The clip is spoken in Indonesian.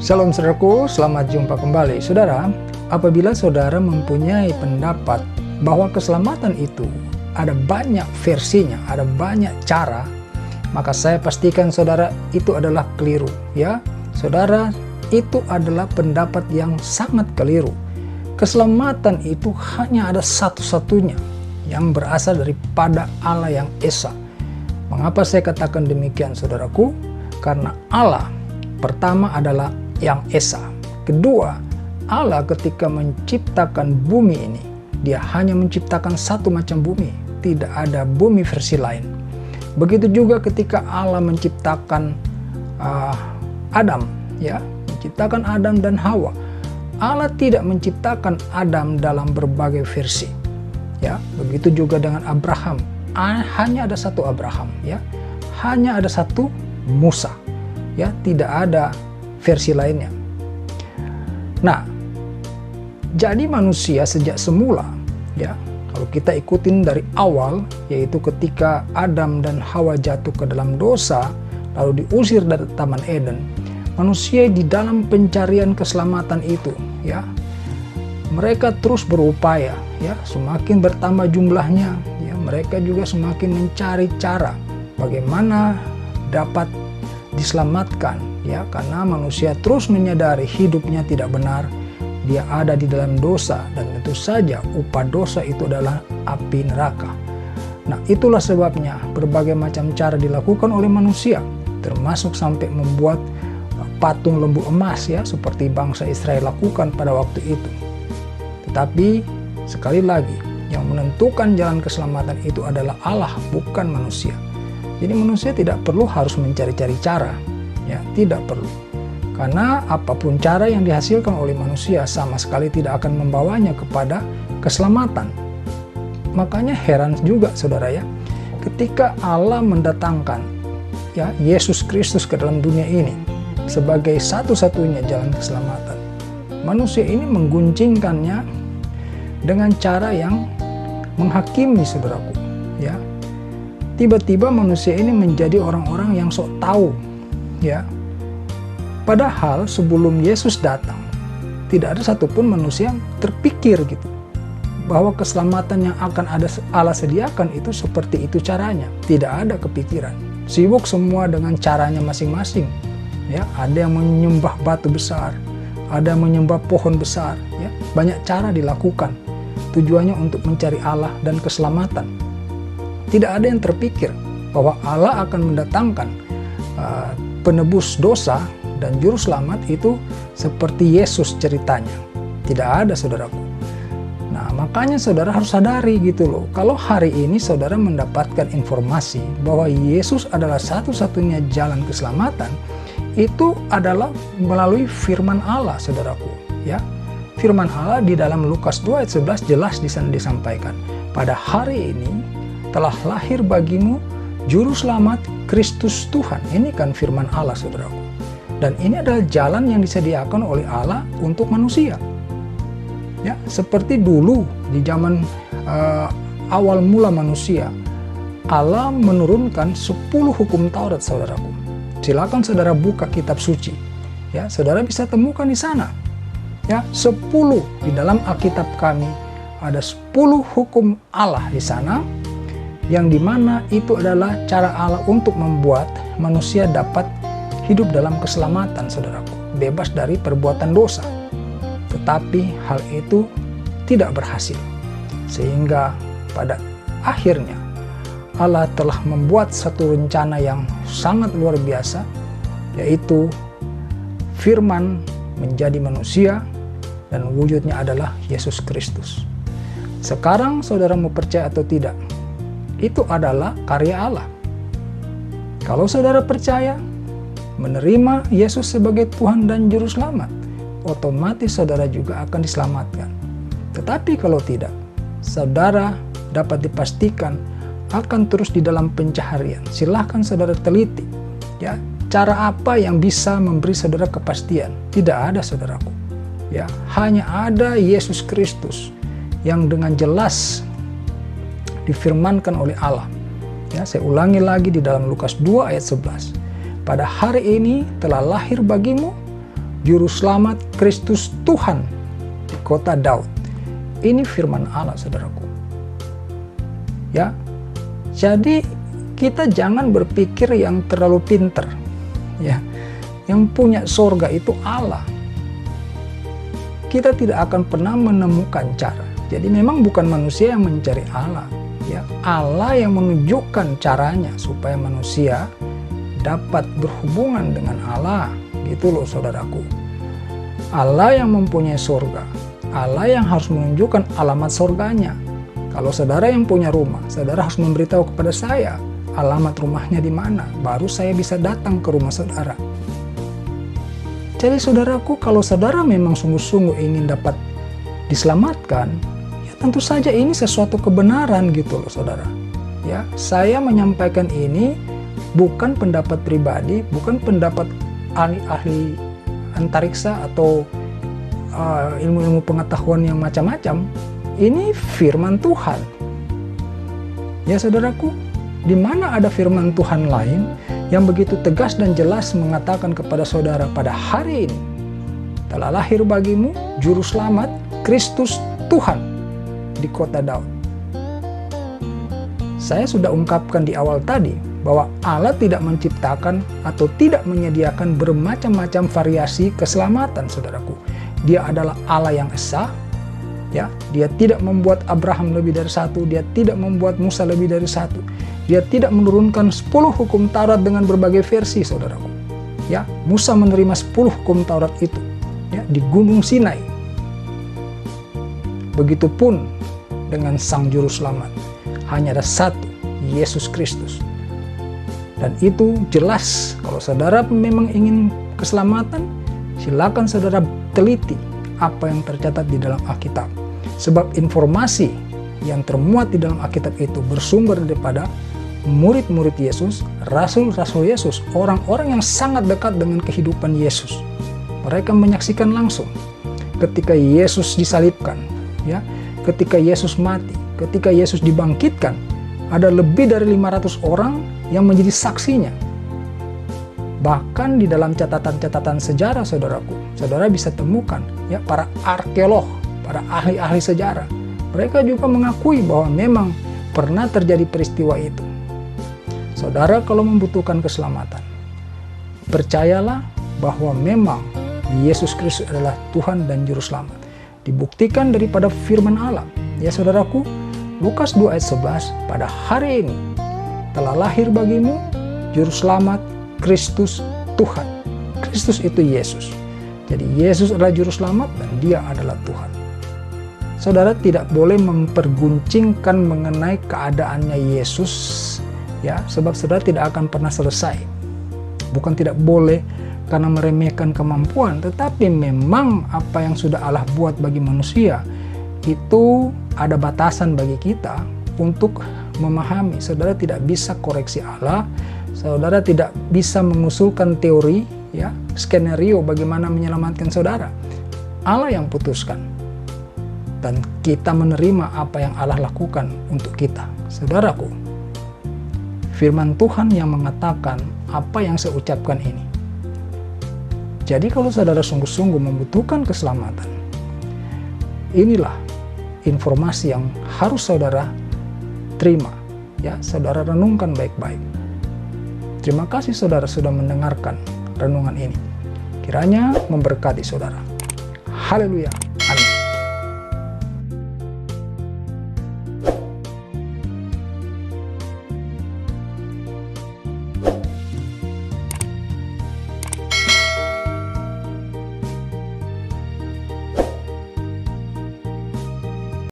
Shalom saudaraku, selamat jumpa kembali. Saudara, apabila saudara mempunyai pendapat bahwa keselamatan itu ada banyak versinya, ada banyak cara, maka saya pastikan saudara itu adalah keliru, ya. Saudara, itu adalah pendapat yang sangat keliru. Keselamatan itu hanya ada satu-satunya yang berasal daripada Allah yang Esa. Mengapa saya katakan demikian saudaraku? Karena Allah pertama adalah yang Esa. Kedua, Allah ketika menciptakan bumi ini, dia hanya menciptakan satu macam bumi, tidak ada bumi versi lain. Begitu juga ketika Allah menciptakan Adam, ya, menciptakan Adam dan Hawa. Allah tidak menciptakan Adam dalam berbagai versi, ya. Begitu juga dengan Abraham, hanya ada satu Abraham, ya, hanya ada satu Musa, ya, tidak ada versi lainnya. Nah, jadi manusia sejak semula, ya, kalau kita ikutin dari awal, yaitu ketika Adam dan Hawa jatuh ke dalam dosa, lalu diusir dari Taman Eden, manusia di dalam pencarian keselamatan itu, ya, mereka terus berupaya, ya, semakin bertambah jumlahnya, ya, mereka juga semakin mencari cara bagaimana dapat diselamatkan, ya, karena manusia terus menyadari hidupnya tidak benar, dia ada di dalam dosa, dan tentu saja upah dosa itu adalah api neraka. Nah, itulah sebabnya berbagai macam cara dilakukan oleh manusia, termasuk sampai membuat patung lembu emas, ya, seperti bangsa Israel lakukan pada waktu itu. Tetapi sekali lagi, yang menentukan jalan keselamatan itu adalah Allah, bukan manusia. Jadi manusia tidak perlu harus mencari-cari cara, ya, tidak perlu. Karena apapun cara yang dihasilkan oleh manusia sama sekali tidak akan membawanya kepada keselamatan. Makanya heran juga saudara, ya, ketika Allah mendatangkan, ya, Yesus Kristus ke dalam dunia ini sebagai satu-satunya jalan keselamatan, manusia ini mengguncingkannya dengan cara yang menghakimi saudaraku, ya. Tiba-tiba manusia ini menjadi orang-orang yang sok tahu, ya. Padahal sebelum Yesus datang, tidak ada satupun manusia yang terpikir gitu bahwa keselamatan yang akan ada Allah sediakan itu seperti itu caranya. Tidak ada kepikiran. Sibuk semua dengan caranya masing-masing, ya. Ada yang menyembah batu besar, ada yang menyembah pohon besar, ya. Banyak cara dilakukan. Tujuannya untuk mencari Allah dan keselamatan. Tidak ada yang terpikir bahwa Allah akan mendatangkan penebus dosa dan juru selamat itu seperti Yesus ceritanya. Tidak ada saudaraku. Nah, makanya saudara harus sadari gitu loh. Kalau hari ini saudara mendapatkan informasi bahwa Yesus adalah satu-satunya jalan keselamatan, itu adalah melalui firman Allah saudaraku, ya. Firman Allah di dalam Lukas 2 ayat 11 jelas di sana disampaikan, pada hari ini telah lahir bagimu juru selamat Kristus Tuhan. Ini kan firman Allah saudaraku. Dan ini adalah jalan yang disediakan oleh Allah untuk manusia. Ya, seperti dulu di zaman awal mula manusia, Allah menurunkan 10 hukum Taurat saudaraku. Silakan saudara buka kitab suci. Ya, saudara bisa temukan di sana. Ya, 10 di dalam Alkitab kami ada 10 hukum Allah di sana, yang dimana itu adalah cara Allah untuk membuat manusia dapat hidup dalam keselamatan saudaraku, bebas dari perbuatan dosa. Tetapi hal itu tidak berhasil, sehingga pada akhirnya Allah telah membuat satu rencana yang sangat luar biasa, yaitu firman menjadi manusia dan wujudnya adalah Yesus Kristus. Sekarang saudara mau percaya atau tidak, itu adalah karya Allah. Kalau saudara percaya, menerima Yesus sebagai Tuhan dan Juru Selamat, otomatis saudara juga akan diselamatkan. Tetapi kalau tidak, saudara dapat dipastikan akan terus di dalam pencaharian. Silahkan saudara teliti, ya, cara apa yang bisa memberi saudara kepastian. Tidak ada saudaraku, ya, hanya ada Yesus Kristus yang dengan jelas difirmankan oleh Allah. Ya, saya ulangi lagi di dalam Lukas 2 ayat 11. Pada hari ini telah lahir bagimu Juru Selamat Kristus Tuhan di kota Daud. Ini firman Allah, saudaraku. Ya, jadi kita jangan berpikir yang terlalu pinter. Ya, yang punya sorga itu Allah. Kita tidak akan pernah menemukan cara. Jadi memang bukan manusia yang mencari Allah. Ya, Allah yang menunjukkan caranya supaya manusia dapat berhubungan dengan Allah. Gitu loh, saudaraku. Allah yang mempunyai sorga. Allah yang harus menunjukkan alamat sorganya. Kalau saudara yang punya rumah, saudara harus memberitahu kepada saya alamat rumahnya di mana, baru saya bisa datang ke rumah saudara. Jadi saudaraku, kalau saudara memang sungguh-sungguh ingin dapat diselamatkan, ya tentu saja ini sesuatu kebenaran gitu loh saudara. Ya, saya menyampaikan ini bukan pendapat pribadi, bukan pendapat ahli-ahli antariksa atau ilmu-ilmu pengetahuan yang macam-macam. Ini firman Tuhan. Ya saudaraku, di mana ada firman Tuhan lain yang begitu tegas dan jelas mengatakan kepada saudara pada hari ini, telah lahir bagimu Juru Selamat Kristus Tuhan di kota Daud. Saya sudah ungkapkan di awal tadi bahwa Allah tidak menciptakan atau tidak menyediakan bermacam-macam variasi keselamatan, saudaraku. Dia adalah Allah yang esa. Ya, dia tidak membuat Abraham lebih dari satu, dia tidak membuat Musa lebih dari satu. Dia tidak menurunkan 10 hukum Taurat dengan berbagai versi, saudaraku. Ya, Musa menerima 10 hukum Taurat itu, ya, di Gunung Sinai. Begitupun dengan Sang Juru Selamat. Hanya ada satu, Yesus Kristus. Dan itu jelas, kalau saudara memang ingin keselamatan, silakan saudara teliti apa yang tercatat di dalam Alkitab. Sebab informasi yang termuat di dalam Alkitab itu bersumber daripada murid-murid Yesus, rasul-rasul Yesus, orang-orang yang sangat dekat dengan kehidupan Yesus. Mereka menyaksikan langsung ketika Yesus disalibkan, ya, ketika Yesus mati, ketika Yesus dibangkitkan, ada lebih dari 500 orang yang menjadi saksinya. Bahkan di dalam catatan-catatan sejarah, saudaraku, saudara bisa temukan ya para arkeolog, para ahli-ahli sejarah. Mereka juga mengakui bahwa memang pernah terjadi peristiwa itu. Saudara kalau membutuhkan keselamatan, percayalah bahwa memang Yesus Kristus adalah Tuhan dan Juru Selamat. Dibuktikan daripada firman Allah. Ya saudaraku, Lukas 2 ayat 11, pada hari ini telah lahir bagimu Juru Selamat Kristus Tuhan. Kristus itu Yesus. Jadi Yesus adalah Juru Selamat dan dia adalah Tuhan. Saudara tidak boleh memperguncingkan mengenai keadaannya Yesus, ya, sebab saudara tidak akan pernah selesai. Bukan tidak boleh karena meremehkan kemampuan, tetapi memang apa yang sudah Allah buat bagi manusia itu ada batasan bagi kita untuk memahami. Saudara tidak bisa koreksi Allah, saudara tidak bisa mengusulkan teori, ya, skenario bagaimana menyelamatkan saudara. Allah yang putuskan. Dan kita menerima apa yang Allah lakukan untuk kita. Saudaraku, firman Tuhan yang mengatakan apa yang saya ucapkan ini. Jadi kalau saudara sungguh-sungguh membutuhkan keselamatan, inilah informasi yang harus saudara terima. Ya, saudara renungkan baik-baik. Terima kasih saudara sudah mendengarkan renungan ini. Kiranya memberkati saudara. Haleluya.